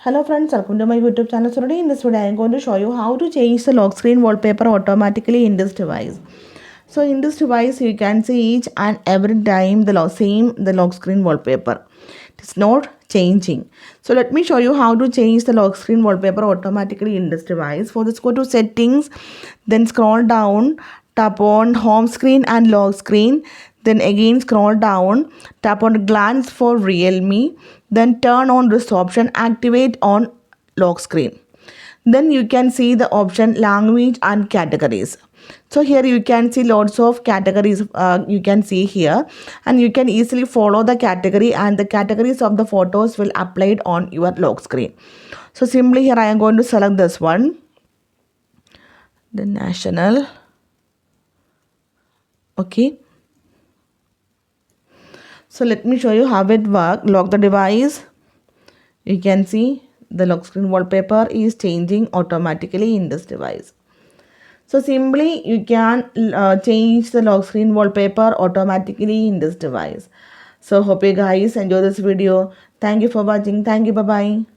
Hello friends, welcome to my YouTube channel. So today in this video I am going to show you how to change the lock screen wallpaper automatically in this device. So in this device you can see each and every time the lock screen wallpaper. It's not changing. So let me show you how to change the lock screen wallpaper automatically in this device. For this, go to settings, then scroll down, tap on home screen and lock screen, then again scroll down, tap on glance for Realme, then turn on this option activate on lock screen. Then you can see the option language and categories. So here you can see lots of categories you can see here, and you can easily follow the category, and the categories of the photos will applied on your lock screen. So simply here I am going to select this one, the national. Okay, so let me show you how it works. Lock the device. You can see the lock screen wallpaper is changing automatically in this device. So simply you can change the lock screen wallpaper automatically in this device. So hope you guys enjoy this video. Thank you for watching. Thank you. Bye bye.